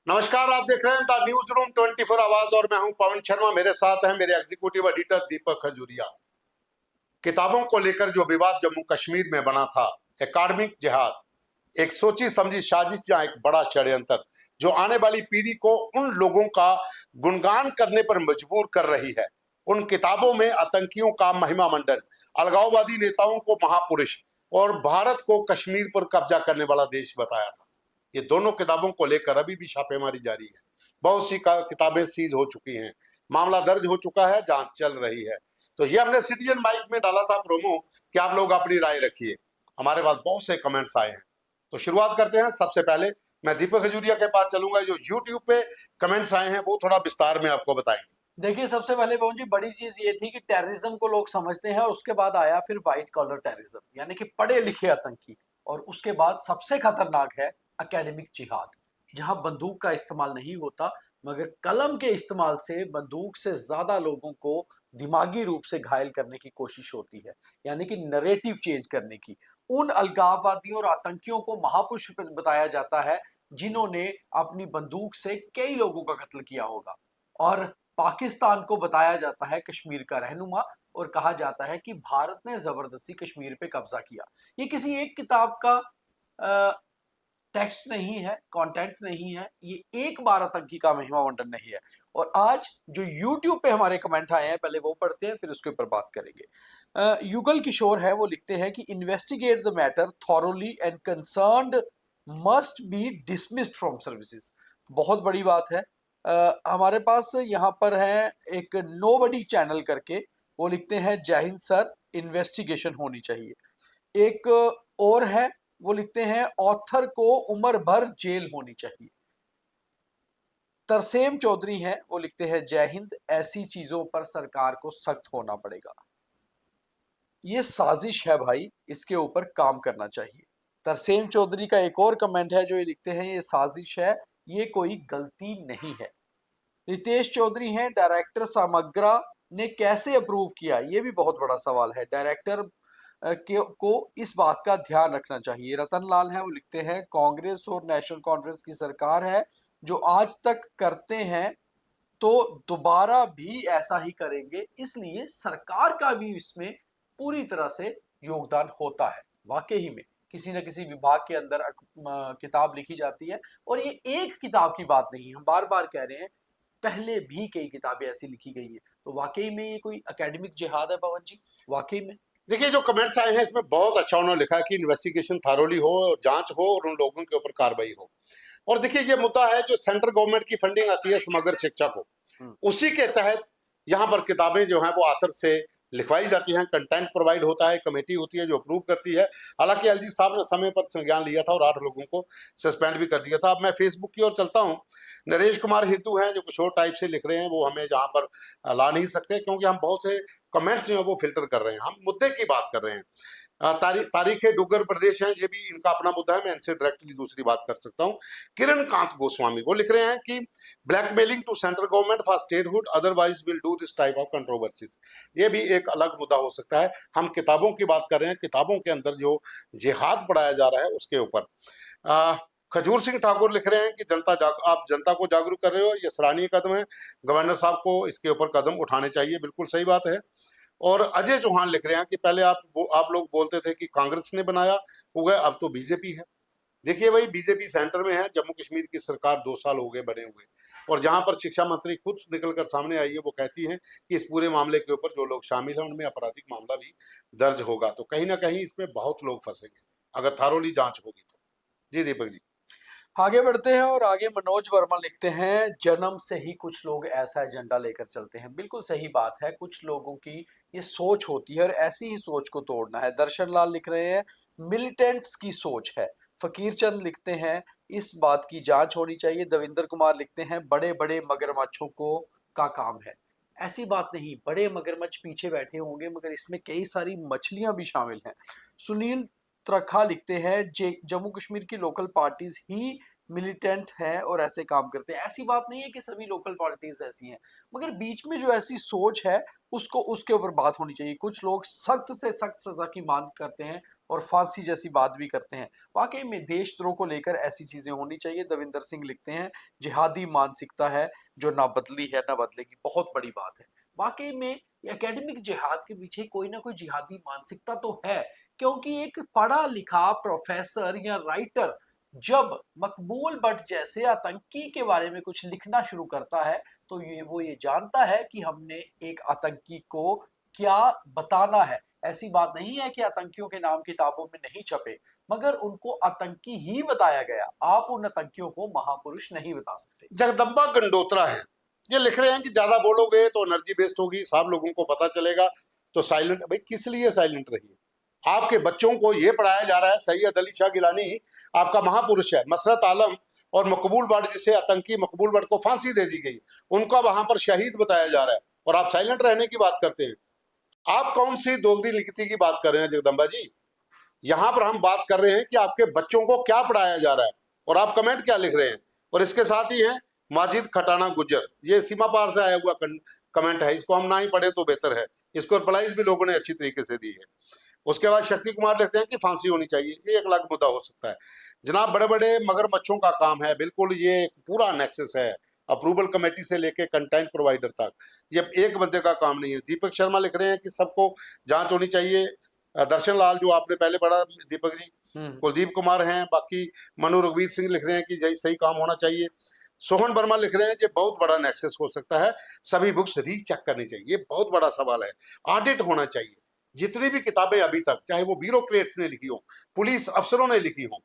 नमस्कार, आप देख रहे हैं द न्यूज रूम 24 आवाज और मैं हूं पवन शर्मा। मेरे साथ हैं मेरे एग्जीक्यूटिव एडिटर दीपक खजूरिया। किताबों को लेकर जो विवाद जम्मू कश्मीर में बना था, एकेडमिक जिहाद, एक सोची समझी साजिश या एक बड़ा षड्यंत्र जो आने वाली पीढ़ी को उन लोगों का गुणगान करने पर मजबूर कर रही है। उन किताबों में आतंकियों का महिमा मंडन, अलगाववादी नेताओं को महापुरुष और भारत को कश्मीर पर कब्जा करने वाला देश बताया था। ये दोनों किताबों को लेकर अभी भी छापेमारी जारी है। बहुत सी किताबें सीज हो चुकी हैं, मामला दर्ज हो चुका है, जांच चल रही है। तो ये हमने सिटीजन माइक में डाला था प्रोमो कि आप लोग अपनी राय रखिए। हमारे पास बहुत से कमेंट्स आए हैं, तो शुरुआत करते हैं। सबसे पहले मैं दीपक खजूरिया के पास चलूंगा। जो यूट्यूब पे कमेंट्स आए हैं वो थोड़ा विस्तार में आपको बताएंगे। देखिए, सबसे पहले पवन जी, बड़ी चीज ये थी कि टेररिज्म को लोग समझते हैं और उसके बाद आया फिर व्हाइट कॉलर टेररिज्म, यानी कि पढ़े लिखे आतंकी। और उसके बाद सबसे खतरनाक है एकेडमिक जिहाद, जहां बंदूक का इस्तेमाल नहीं होता मगर कलम के इस्तेमाल से बंदूक से ज्यादा लोगों को दिमागी रूप से घायल करने की कोशिश होती है, यानी कि नरेटिव चेंज करने की। उन अलगाववादियों और आतंकियों को महापुरुष बताया जाता है जिन्होंने अपनी बंदूक से कई लोगों का कत्ल किया होगा। और पाकिस्तान को बताया जाता है कश्मीर का रहनुमा, और कहा जाता है कि भारत ने जबरदस्ती कश्मीर पे कब्जा किया। ये किसी एक किताब का टेक्स्ट नहीं है, कंटेंट नहीं है, ये एक बार आतंकी का महिमा मंडन नहीं है। और आज जो YouTube पे हमारे कमेंट आए हैं, पहले वो पढ़ते हैं, फिर उसके ऊपर बात करेंगे। युगल किशोर है, वो लिखते हैं कि investigate the matter thoroughly and concerned must be dismissed from services. बहुत बड़ी बात है। हमारे पास यहाँ पर है एक नोबडी चैनल करके, वो लिखते हैं जय हिंद सर, इन्वेस्टिगेशन होनी चाहिए। एक और है, वो लिखते हैं ऑथर को उम्र भर जेल होनी चाहिए। तरसेम चौधरी हैं, वो लिखते हैं जय हिंद, ऐसी चीजों पर सरकार को सख्त होना पड़ेगा। ये साजिश है भाई, इसके ऊपर काम करना चाहिए। तरसेम चौधरी का एक और कमेंट है जो ये लिखते हैं ये साजिश है, ये कोई गलती नहीं है। रितेश चौधरी हैं, डायरेक्टर सामग्रा ने कैसे अप्रूव किया, ये भी बहुत बड़ा सवाल है। डायरेक्टर को इस बात का ध्यान रखना चाहिए। रतन लाल है, वो लिखते हैं कांग्रेस और नेशनल कॉन्फ्रेंस की सरकार है जो आज तक करते हैं तो दोबारा भी ऐसा ही करेंगे, इसलिए सरकार का भी इसमें पूरी तरह से योगदान होता है। वाकई में किसी न किसी विभाग के अंदर किताब लिखी जाती है, और ये एक किताब की बात नहीं, हम बार बार कह रहे हैं, पहले भी कई किताबें ऐसी लिखी गई है। तो वाकई में ये कोई एकेडमिक जिहाद है पवन जी, वाकई में। देखिए, जो कमेंट्स आए हैं इसमें बहुत अच्छा उन्होंने लिखा है कि इन्वेस्टिगेशन थारोली हो, जांच हो और उन लोगों के ऊपर कार्रवाई हो। और देखिए, ये मुद्दा है जो सेंट्रल गवर्नमेंट की फंडिंग आती है समग्र शिक्षा को, उसी के तहत यहाँ पर किताबें जो हैं वो आथर से लिखवाई जाती हैं, कंटेंट प्रोवाइड होता है, कमेटी होती है जो अप्रूव करती है। हालांकि एलजी साहब ने समय पर संज्ञान लिया था और 8 लोगों को सस्पेंड भी कर दिया था। अब मैं फेसबुक की ओर चलता हूँ। नरेश कुमार हिंदू हैं जो कुछ और टाइप से लिख रहे हैं, वो हमें जहाँ पर ला नहीं सकते क्योंकि हम बहुत से कमेंट्स जो है वो फिल्टर कर रहे हैं। हम मुद्दे की बात कर रहे हैं। तारीख डुग्गर प्रदेश है, ये भी इनका अपना मुद्दा है। मैं इनसे डायरेक्टली दूसरी बात कर सकता हूँ। किरण कांत गोस्वामी वो लिख रहे हैं कि blackmailing to central government for statehood, otherwise will do this type of controversies. ये भी एक अलग मुद्दा हो सकता है। हम किताबों की बात कर रहे हैं, किताबों के अंदर जो जिहाद पढ़ाया जा रहा है उसके ऊपर। खजूर सिंह ठाकुर लिख रहे हैं कि आप जनता को जागरूक कर रहे हो, ये सराहनीय कदम है, गवर्नर साहब को इसके ऊपर कदम उठाने चाहिए। बिल्कुल सही बात है। और अजय चौहान लिख रहे हैं कि पहले आप लोग बोलते थे कि कांग्रेस ने बनाया हो गया, अब तो बीजेपी है। देखिए भाई, बीजेपी सेंटर में है, जम्मू कश्मीर की सरकार 2 साल हो गए बने हुए, और जहां पर शिक्षा मंत्री खुद निकलकर सामने आई है, वो कहती हैं कि इस पूरे मामले के ऊपर जो लोग शामिल हैं उनमें आपराधिक मामला भी दर्ज होगा। तो कहीं ना कहीं इसमें बहुत लोग फंसेंगे अगर थारोली जांच होगी तो। जी दीपक जी, आगे बढ़ते हैं और आगे मनोज वर्मा लिखते हैं जन्म से ही कुछ लोग ऐसा एजेंडा लेकर चलते हैं। बिल्कुल सही बात है, कुछ लोगों की ये सोच होती है और ऐसी ही सोच को तोड़ना है। दर्शन लाल लिख रहे हैं मिलिटेंट्स की सोच है। फकीर चंद लिखते हैं इस बात की जांच होनी चाहिए। दविंदर कुमार लिखते हैं बड़े बड़े मगरमच्छों को का काम है। ऐसी बात नहीं, बड़े मगरमच्छ पीछे बैठे होंगे मगर इसमें कई सारी मछलियां भी शामिल हैं। सुनील त्रखा लिखते हैं जम्मू कश्मीर की लोकल पार्टीज ही मिलिटेंट हैं और ऐसे काम करते हैं। ऐसी बात नहीं है कि सभी लोकल पार्टीज ऐसी हैं, मगर बीच में जो ऐसी सोच है उसको उसके ऊपर बात होनी चाहिए। कुछ लोग सख्त से सख्त सजा की मांग करते हैं और फांसी जैसी बात भी करते हैं। वाकई में देशद्रोह को लेकर ऐसी चीजें होनी चाहिए। दविंदर सिंह लिखते हैं, जिहादी मानसिकता है जो ना बदली है ना बदलेगी। बहुत बड़ी बात है। वाकई में एकेडमिक जिहाद के पीछे कोई ना कोई जिहादी मानसिकता तो है, क्योंकि एक पढ़ा लिखा प्रोफेसर या राइटर जब मकबूल भट्ट जैसे आतंकी के बारे में कुछ लिखना शुरू करता है तो ये जानता है कि हमने एक आतंकी को क्या बताना है। ऐसी बात नहीं है कि आतंकियों के नाम किताबों में नहीं छपे, मगर उनको आतंकी ही बताया गया। आप उन आतंकियों को महापुरुष नहीं बता सकते। जगदम्बा गंडोत्रा है, ये लिख रहे हैं कि ज्यादा बोलोगे तो एनर्जी वेस्ट होगी, सब लोगों को पता चलेगा, तो साइलेंट। भाई किस लिए साइलेंट रहिए? आपके बच्चों को ये पढ़ाया जा रहा है, सैयद अली शाह गिलानी आपका महापुरुष है, मसरत आलम और मकबूल भट्ट जिसे आतंकी मकबूल भट्ट को फांसी दे दी गई, उनका वहां पर शहीद बताया जा रहा है, और आप साइलेंट रहने की बात करते हैं। आप कौन सी दोगली लिखती की बात कर रहे हैं जगदम्बा जी? यहां पर हम बात कर रहे हैं कि आपके बच्चों को क्या पढ़ाया जा रहा है और आप कमेंट क्या लिख रहे हैं। और इसके साथ ही है माजिद खटाना गुज्जर, ये सीमा पार से आया हुआ कमेंट है, इसको हम ना ही पढ़े तो बेहतर है, इसको रिप्लाईज भी लोगों ने अच्छी तरीके से दी है। उसके बाद शक्ति कुमार लिखते हैं कि फांसी होनी चाहिए, ये एक अलग मुद्दा हो सकता है जनाब। बड़े बड़े मगरमच्छों का काम है, बिल्कुल ये पूरा नेक्सस है, अप्रूवल कमेटी से लेके कंटेंट प्रोवाइडर तक, ये एक बंदे का काम नहीं है। दीपक शर्मा लिख रहे हैं कि सबको जांच होनी चाहिए। दर्शन लाल जो आपने पहले पढ़ा दीपक जी, कुलदीप कुमार हैं, बाकी मनु रघुवीर सिंह लिख रहे हैं कि सही काम होना चाहिए। सोहन वर्मा लिख रहे हैं कि बहुत बड़ा नेक्सस हो सकता है, सभी बुक्स रीचेक करनी चाहिए, ये बहुत बड़ा सवाल है, ऑडिट होना चाहिए। जितनी भी किताबें अभी तक, चाहे वो ब्यूरोक्रेट्स ने लिखी हो, पुलिस अफसरों ने लिखी हो,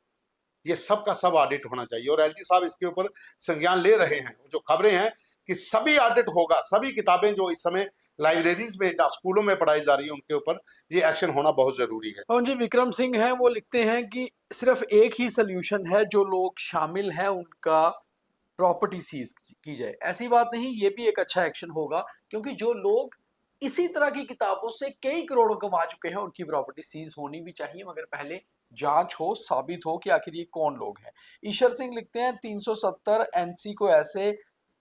ये सब का सब ऑडिट होना चाहिए। और एलजी साहब इसके ऊपर संज्ञान ले रहे हैं। जो खबरें हैं कि सभी ऑडिट होगा, सभी किताबें जो इस समय लाइब्रेरीज में या स्कूलों में पढ़ाई जा रही है उनके ऊपर ये एक्शन होना बहुत जरूरी है। और जी विक्रम सिंह हैं, वो लिखते हैं कि सिर्फ एक ही सोल्यूशन है, जो लोग शामिल हैं उनका प्रॉपर्टी सीज की जाए। ऐसी बात नहीं, ये भी एक अच्छा एक्शन होगा, क्योंकि जो लोग इसी तरह की किताबों से कई करोड़ों कमा चुके हैं उनकी प्रॉपर्टी सीज होनी भी चाहिए, मगर पहले जांच हो, साबित हो कि आखिर ये कौन लोग हैं। ईश्वर सिंह लिखते हैं 370 एनसी को ऐसे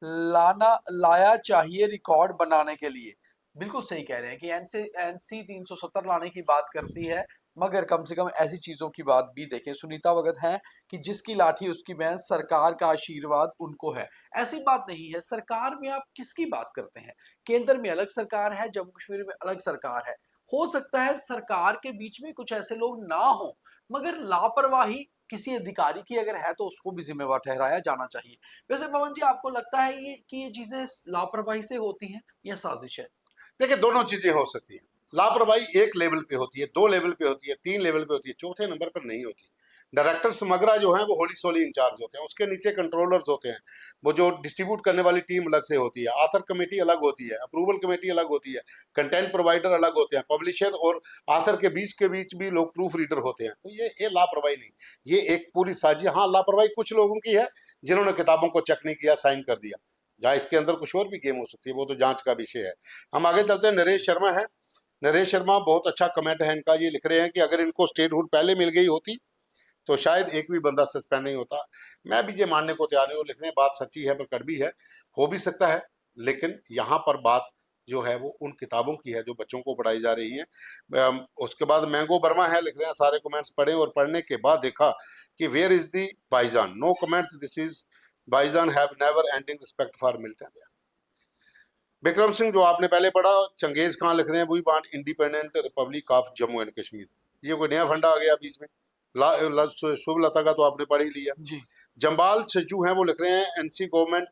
लाया चाहिए रिकॉर्ड बनाने के लिए। बिल्कुल सही कह रहे हैं कि एनसी 370 लाने की बात करती है, मगर कम से कम ऐसी चीजों की बात भी देखें। सुनीता भगत हैं कि जिसकी लाठी उसकी भैंस, सरकार का आशीर्वाद उनको है। ऐसी बात नहीं है। सरकार में आप किसकी बात करते हैं? केंद्र में अलग सरकार है, जम्मू कश्मीर में अलग सरकार है। हो सकता है सरकार के बीच में कुछ ऐसे लोग ना हो, मगर लापरवाही किसी अधिकारी की अगर है तो उसको भी जिम्मेवार ठहराया जाना चाहिए। वैसे पवन जी, आपको लगता है ये चीजें लापरवाही से होती हैं या साजिश है? देखिए, दोनों चीजें हो सकती हैं। लापरवाही एक लेवल पे होती है, 2 लेवल पे होती है, 3 लेवल पे होती है, चौथे नंबर पर नहीं होती। डायरेक्टर समग्रा जो है वो होली सोली इंचार्ज होते हैं, उसके नीचे कंट्रोलर्स होते हैं, वो जो डिस्ट्रीब्यूट करने वाली टीम अलग से होती है, आथर कमेटी अलग होती है, अप्रूवल कमेटी अलग होती है, कंटेंट प्रोवाइडर अलग होते हैं, पब्लिशर और आथर के बीच भी लोग प्रूफ रीडर होते हैं। तो ये लापरवाही नहीं, ये एक पूरी साजिश। हाँ, लापरवाही कुछ लोगों की है जिन्होंने किताबों को चेक नहीं किया, साइन कर दिया। जहाँ इसके अंदर कुछ और भी गेम हो सकती है, वो तो जांच का विषय है। हम आगे चलते हैं। नरेश शर्मा है, नरेश शर्मा बहुत अच्छा कमेंट है इनका। ये लिख रहे हैं कि अगर इनको स्टेटहुड पहले मिल गई होती तो शायद एक भी बंदा सस्पेंड नहीं होता। मैं भी ये मानने को तैयार नहीं हूँ, लिखने बात सच्ची है पर कड़वी है, हो भी सकता है, लेकिन यहाँ पर बात जो है वो उन किताबों की है जो बच्चों को पढ़ाई जा रही हैं। उसके बाद मैंगो वर्मा है, लिख रहे हैं सारे कमेंट्स पढ़े और पढ़ने के बाद देखा कि वेयर इज दी भाईजान, नो कमेंट्स, दिस इज भाईजान have never ending respect for militant. Vikram Singh जो आपने पहले पढ़ा, चंगेज खान लिख रहे हैं we want independent republic of Jammu and Kashmir. ये कोई नया फंडा आ गया बीच में। शुभ लता का तो आपने पढ़ ही लिया जी। जम्बाल छज्जू हैं, वो लिख रहे हैं एनसी गवर्नमेंट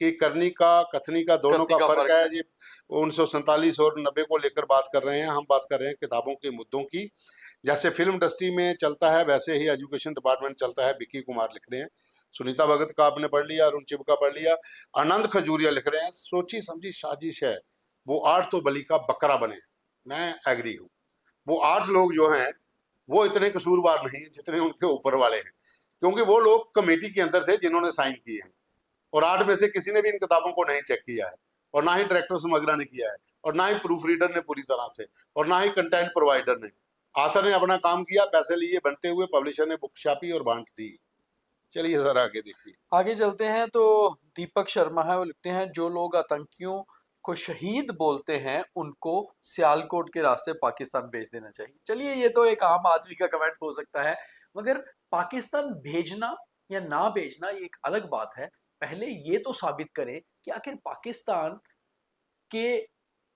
की करनी का कथनी का दोनों का फर्क है। ये 1947 और 90 को लेकर बात कर रहे हैं, हम बात कर रहे हैं किताबों के मुद्दों की। जैसे फिल्म इंडस्ट्री में चलता है वैसे ही एजुकेशन डिपार्टमेंट चलता है, विक्की कुमार लिख रहे हैं। सुनीता भगत का आपने पढ़ लिया, अरुण चिब का पढ़ लिया। आनंद खजूरिया लिख रहे हैं सोची समझी साजिश है, वो 8 तो बलि का बकरा बने। मैं एग्री हूँ, वो 8 लोग जो हैं वो इतने कसूरवार नहीं जितने उनके ऊपर वाले हैं, क्योंकि वो लोग कमेटी के अंदर थे जिन्होंने साइन किए हैं, और 8 में से किसी ने भी इन किताबों को नहीं चेक किया है, और ना ही डायरेक्टर समग्रा ने किया है, और ना ही प्रूफ रीडर ने पूरी तरह से, और ना ही कंटेंट प्रोवाइडर ने। आथर ने अपना काम किया, पैसे लिए बनते हुए, पब्लिशर ने बुक छापी और बांट दी। चलिए सर आगे देखिए। आगे चलते हैं तो दीपक शर्मा है, वो लिखते हैं जो लोग आतंकियों को शहीद बोलते हैं उनको सियालकोट के रास्ते पाकिस्तान भेज देना चाहिए। चलिए, ये तो एक आम आदमी का कमेंट हो सकता है, मगर पाकिस्तान भेजना या ना भेजना ये एक अलग बात है। पहले ये तो साबित करें कि आखिर पाकिस्तान के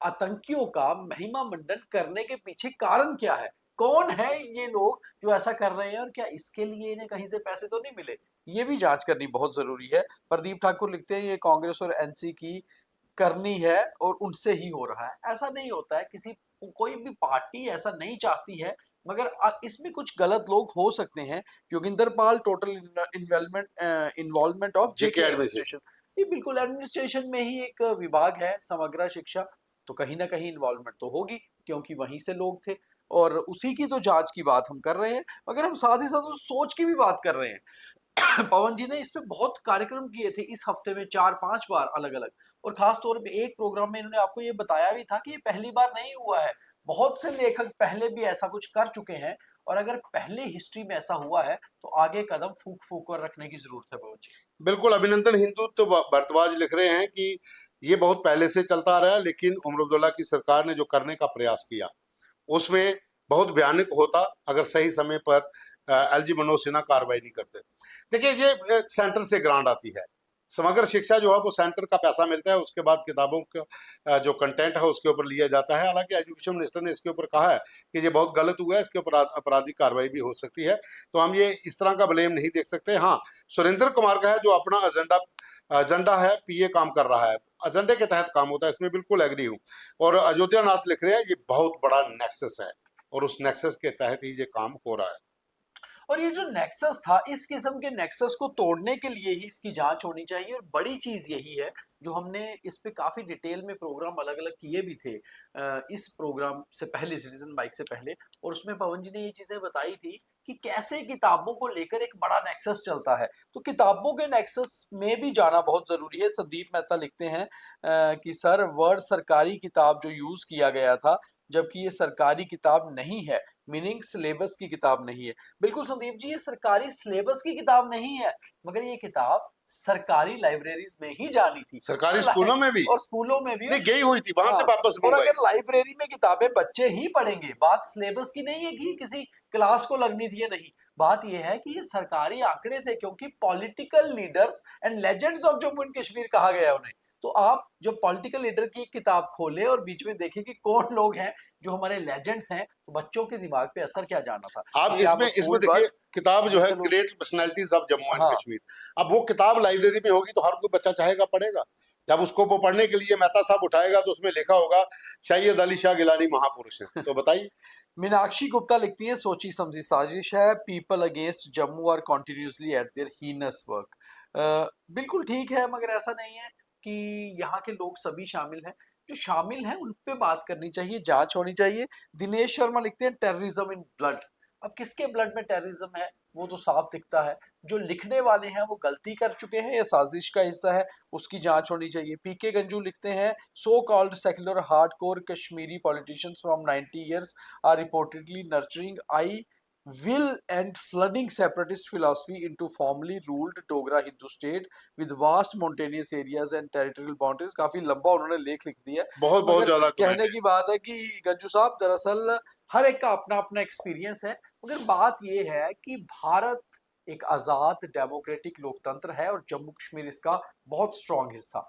आतंकियों का महिमा मंडन करने के पीछे कारण क्या है? कौन है ये लोग जो ऐसा कर रहे हैं और क्या इसके लिए इन्हें कहीं से पैसे तो नहीं मिले? ये भी जांच करनी बहुत जरूरी है। प्रदीप ठाकुर लिखते हैं ये कांग्रेस और एनसी की करनी है और उनसे ही हो रहा है। ऐसा नहीं होता है, किसी कोई भी पार्टी ऐसा नहीं चाहती है, मगर इसमें कुछ गलत लोग हो सकते हैं। Joginder Pal, total involvement of JK JK administration. Administration. ये बिल्कुल एडमिनिस्ट्रेशन में ही एक विभाग है, समग्र शिक्षा, तो कहीं ना कहीं इन्वॉल्वमेंट तो होगी, क्योंकि वहीं से लोग थे और उसी की तो जांच की बात हम कर रहे हैं। मगर हम साथ ही साथ उस सोच की भी बात कर रहे हैं। पवन जी ने इस पे बहुत कार्यक्रम किए थे इस हफ्ते में, 4-5 बार अलग अलग, और खास तौर पे एक प्रोग्राम में इन्होंने आपको ये बताया भी था कि ये पहली बार नहीं हुआ है, बहुत से लेखक पहले भी ऐसा कुछ कर चुके हैं, और अगर पहले हिस्ट्री में ऐसा हुआ है तो आगे कदम फूक फूक कर रखने की जरूरत है। पवन जी, बिल्कुल, अभिनंदन हिंदुत्व भरद्वाज लिख रहे हैं कि ये बहुत पहले से चलता आ रहा है, लेकिन उमर अब्दुल्ला की सरकार ने जो करने का प्रयास किया उसमें बहुत भयानक होता अगर सही समय पर एलजी मनोज सिन्हा कार्रवाई नहीं करते। देखिए, ये सेंटर से ग्रांट आती है, समग्र शिक्षा जो है वो सेंटर का पैसा मिलता है, उसके बाद किताबों का जो कंटेंट है उसके ऊपर लिया जाता है। हालांकि एजुकेशन मिनिस्टर ने इसके ऊपर कहा है कि ये बहुत गलत हुआ है, इसके ऊपर आपराधिक कार्रवाई भी हो सकती है, तो हम ये इस तरह का ब्लेम नहीं देख सकते। हाँ, सुरेंद्र कुमार का है जो अपना एजेंडा है, पीए काम कर रहा है, एजेंडे के तहत काम होता है, इसमें बिल्कुल एग्री हूँ। और अयोध्या नाथ लिख रहे हैं ये बहुत बड़ा नेक्सस है और उस नेक्सस के तहत ही ये काम हो रहा है। और ये जो नेक्सस था, इस किस्म के नेक्सस को तोड़ने के लिए ही इसकी जांच होनी चाहिए, और बड़ी चीज यही है जो हमने इस पे काफी डिटेल में प्रोग्राम अलग अलग किए भी थे इस प्रोग्राम से पहले, सिटीजन बाइक से पहले, और उसमें पवन जी ने ये चीजें बताई थी कि कैसे किताबों को लेकर एक बड़ा नेक्सस चलता है। तो किताबों के नेक्सस में भी जाना बहुत जरूरी है। संदीप मेहता लिखते हैं कि सर, वर्ड सरकारी किताब जो यूज किया गया था, जबकि ये सरकारी किताब नहीं है, मीनिंग सिलेबस की किताब नहीं है। बिल्कुल संदीप जी, ये सरकारी सिलेबस की किताब नहीं है, मगर ये किताब सरकारी लाइब्रेरीज में ही जानी थी, सरकारी स्कूलों में भी और स्कूलों में भी, नहीं गई हुई थी, वहां से वापस और मंगवाई। अगर लाइब्रेरी में किताबें बच्चे ही पढ़ेंगे, बात सिलेबस की नहीं है कि किसी क्लास को लगनी थी या नहीं, बात यह है कि ये सरकारी आंकड़े थे, क्योंकि political leaders and legends of Jammu and Kashmir कहा गया उन्हें। तो आप जो पॉलिटिकल लीडर की किताब खोले और बीच में देखें कि कौन लोग हैं जो हमारे लेजेंड्स हैं, तो बच्चों के दिमाग पे असर क्या जाना था। आप इसमें देखिए, किताब जो है great personalities of Jammu and Kashmir, अब वो किताब लाइब्रेरी में होगी तो हर कोई बच्चा चाहेगा पढ़ेगा। जब उसको वो पढ़ने के लिए मेहता साहब उठाएगा तो उसमें लिखा होगा सैयद अली शाह गिलानी महापुरुष है, तो बताइए। मीनाक्षी गुप्ता लिखती है, सोची समझी साजिश है, people against Jammu are continuously at their heinous work. बिल्कुल ठीक है, मगर ऐसा नहीं है कि यहाँ के लोग सभी शामिल हैं। जो शामिल हैं उन पे बात करनी चाहिए, जांच होनी चाहिए। दिनेश शर्मा लिखते हैं, टेररिज्म इन ब्लड। अब किसके ब्लड में टेररिज्म है वो तो साफ दिखता है। जो लिखने वाले हैं वो गलती कर चुके हैं या साजिश का हिस्सा है, उसकी जांच होनी चाहिए। पीके गंजू लिखते हैं, so called secular hardcore Kashmiri politicians from 90 years are reportedly nurturing I will and flooding separatist philosophy into formerly ruled Dogra Hindu state with vast mountainous areas and territorial boundaries। काफी लंबा उन्होंने लेख लिख दिया है, बहुत बहुत मगर ज्यादा कमेंट कहने है। की बात है कि गंजू साहब, दरअसल हर एक का अपना अपना एक्सपीरियंस है, मगर बात यह है कि भारत एक आजाद डेमोक्रेटिक लोकतंत्र है और जम्मू कश्मीर इसका बहुत स्ट्रांग हिस्सा।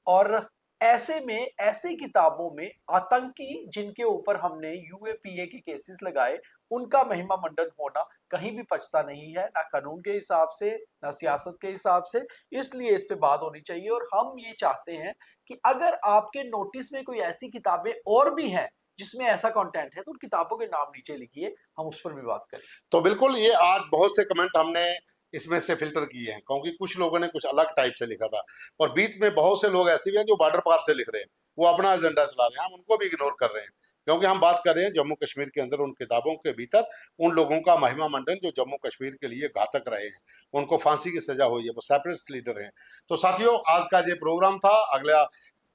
और ऐसे में ऐसी किताबों में आतंकी जिनके ऊपर हमने यूएपीए के केसेस लगाए, उनका महिमा मंडन होना कहीं भी पचता नहीं है, ना कानून के हिसाब से ना सियासत के हिसाब से। इसलिए इस पे बात होनी चाहिए, और हम ये चाहते हैं कि अगर आपके नोटिस में कोई ऐसी किताबें और भी हैं जिसमें ऐसा कंटेंट है, तो उन किताबों के नाम नीचे लिखिए, हम उस पर भी बात करें। तो बिल्कुल, ये आज बहुत से कमेंट हमने इसमें से फिल्टर किए हैं, क्योंकि कुछ लोगों ने कुछ अलग टाइप से लिखा था और बीच में बहुत से लोग ऐसे भी हैं जो बॉर्डर पार से लिख रहे हैं, वो अपना एजेंडा चला रहे हैं, हम उनको भी इग्नोर कर रहे हैं, क्योंकि हम बात कर रहे हैं जम्मू कश्मीर के अंदर उन किताबों के भीतर उन लोगों का महिमा मंडन जो जम्मू कश्मीर के लिए घातक रहे हैं, उनको फांसी की सजा हुई है, वो सेपरेटिस्ट लीडर हैं। तो साथियों, आज का ये प्रोग्राम था, अगला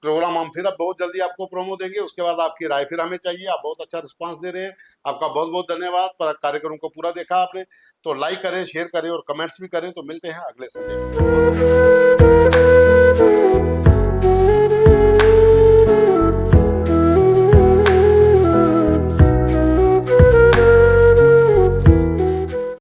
प्रोग्राम हम फिर अब बहुत जल्दी आपको प्रोमो देंगे, उसके बाद आपकी राय फिर हमें चाहिए। आप बहुत अच्छा रिस्पांस दे रहे हैं, आपका बहुत बहुत धन्यवाद। पर कार्यक्रम को पूरा देखा आपने तो लाइक करें, शेयर करें और कमेंट्स भी करें। तो मिलते हैं अगले संडे।